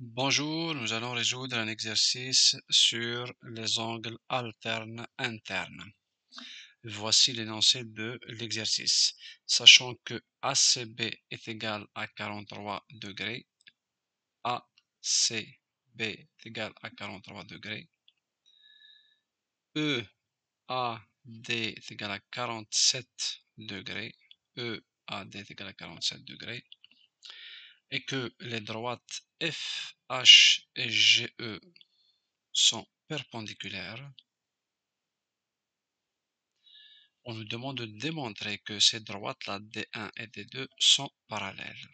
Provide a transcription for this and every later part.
Bonjour, nous allons résoudre un exercice sur les angles alternes internes. Voici l'énoncé de l'exercice. Sachant que ACB est égal à 43 degrés, ACB est égal à 43 degrés, EAD est égal à 47 degrés, EAD est égal à 47 degrés, et que les droites FH et GE sont perpendiculaires, on nous demande de démontrer que ces droites-là, D1 et D2, sont parallèles.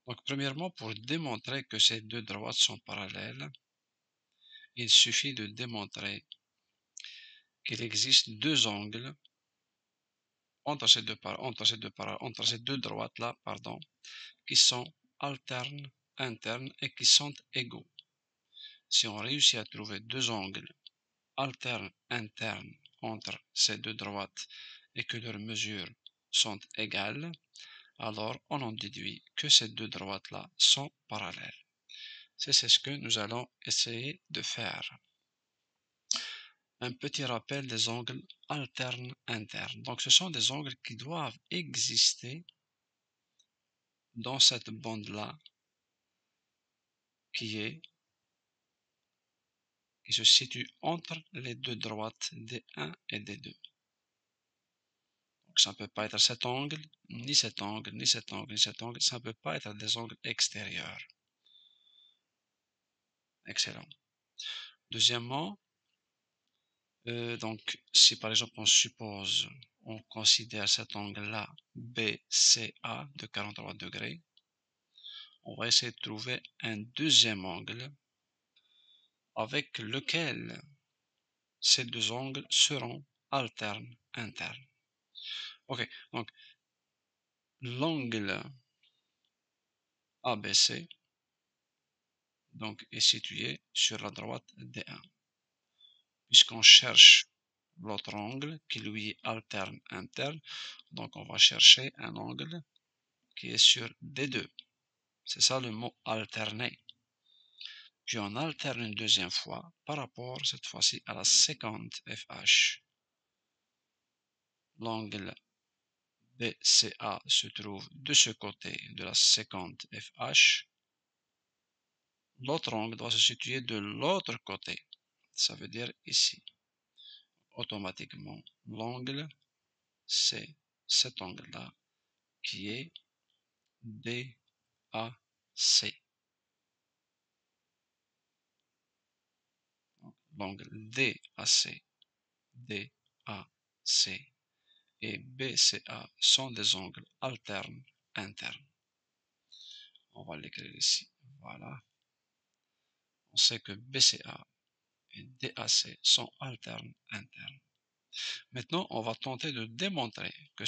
Donc, premièrement, pour démontrer que ces deux droites sont parallèles, il suffit de démontrer qu'il existe deux angles entre ces deux droites-là, qui sont alternes, internes et qui sont égaux. Si on réussit à trouver deux angles alternes, internes entre ces deux droites et que leurs mesures sont égales, alors on en déduit que ces deux droites-là sont parallèles. C'est ce que nous allons essayer de faire. Un petit rappel des angles alternes internes. Donc ce sont des angles qui doivent exister dans cette bande-là qui se situe entre les deux droites D1 et D2. Donc ça ne peut pas être cet angle, ni cet angle, ni cet angle, ni cet angle. Ça ne peut pas être des angles extérieurs. Excellent. Deuxièmement, donc si par exemple on considère cet angle-là BCA de 43 degrés, on va essayer de trouver un deuxième angle avec lequel ces deux angles seront alternes internes. Ok, donc l'angle ABC donc, est situé sur la droite D1. Puisqu'on cherche l'autre angle qui lui est alterne interne, donc on va chercher un angle qui est sur D2. C'est ça le mot alterner. Puis on alterne une deuxième fois par rapport cette fois-ci à la séquente FH. L'angle BCA se trouve de ce côté de la séquente FH. L'autre angle doit se situer de l'autre côté. Ça veut dire ici. Automatiquement, l'angle, c'est cet angle-là qui est DAC. L'angle DAC, DAC et BCA sont des angles alternes internes. On va l'écrire ici. Voilà. On sait que BCA et DAC sont alternes internes. Maintenant, on va tenter de démontrer que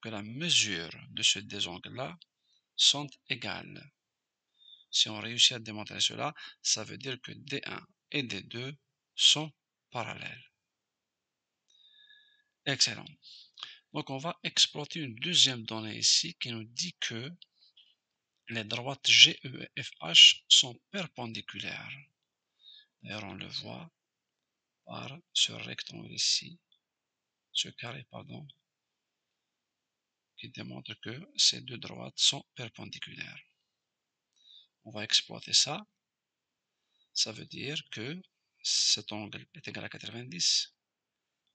la mesure de ces deux angles-là sont égales. Si on réussit à démontrer cela, ça veut dire que D1 et D2 sont parallèles. Excellent. Donc, on va exploiter une deuxième donnée ici qui nous dit que les droites GE et FH sont perpendiculaires. D'ailleurs, on le voit par ce rectangle ici, ce carré, pardon, qui démontre que ces deux droites sont perpendiculaires. On va exploiter ça. Ça veut dire que cet angle est égal à 90,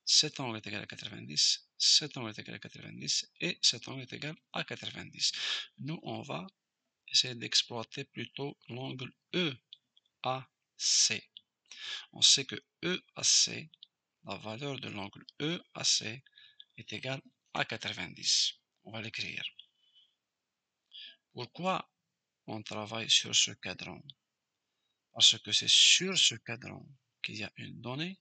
cet angle est égal à 90, cet angle est égal à 90 et cet angle est égal à 90. Nous, on va essayer d'exploiter plutôt l'angle EAC. On sait que EAC, la valeur de l'angle EAC est égale à 90. On va l'écrire. Pourquoi on travaille sur ce cadran? Parce que c'est sur ce cadran qu'il y a une donnée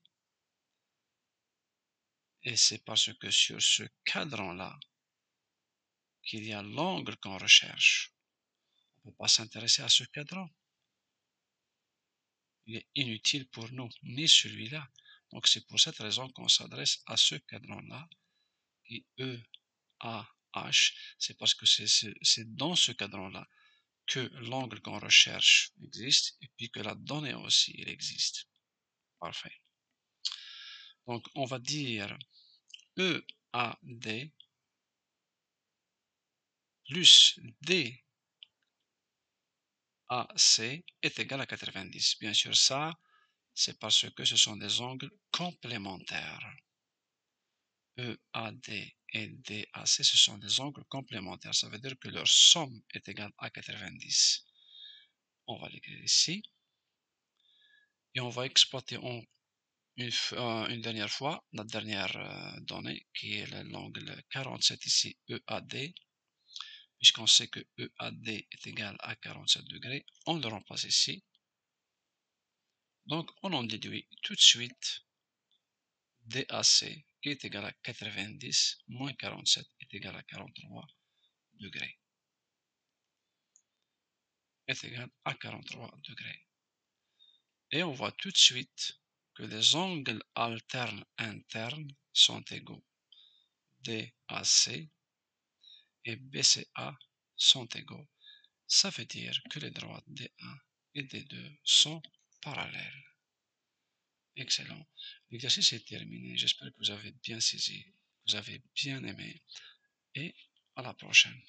et c'est parce que sur ce cadran-là qu'il y a l'angle qu'on recherche. On ne peut pas s'intéresser à ce cadran. Il est inutile pour nous, ni celui-là. Donc c'est pour cette raison qu'on s'adresse à ce cadran-là qui EAH, c'est parce que c'est dans ce cadran-là que l'angle qu'on recherche existe et puis que la donnée aussi, elle existe. Parfait. Donc, on va dire EAD plus DAC est égal à 90. Bien sûr, ça, c'est parce que ce sont des angles complémentaires. EAD et DAC, ce sont des angles complémentaires. Ça veut dire que leur somme est égale à 90. On va l'écrire ici. Et on va exploiter une dernière fois la dernière donnée qui est l'angle 47 ici, EAD. Puisqu'on sait que EAD est égal à 47 degrés, on le remplace ici. Donc, on en déduit tout de suite DAC qui est égal à 90 moins 47 est égal à 43 degrés. Est égal à 43 degrés. Et on voit tout de suite que les angles alternes internes sont égaux. DAC et BCA sont égaux. Ça veut dire que les droites D1 et D2 sont parallèles. Excellent. L'exercice est terminé. J'espère que vous avez bien saisi, que vous avez bien aimé et à la prochaine.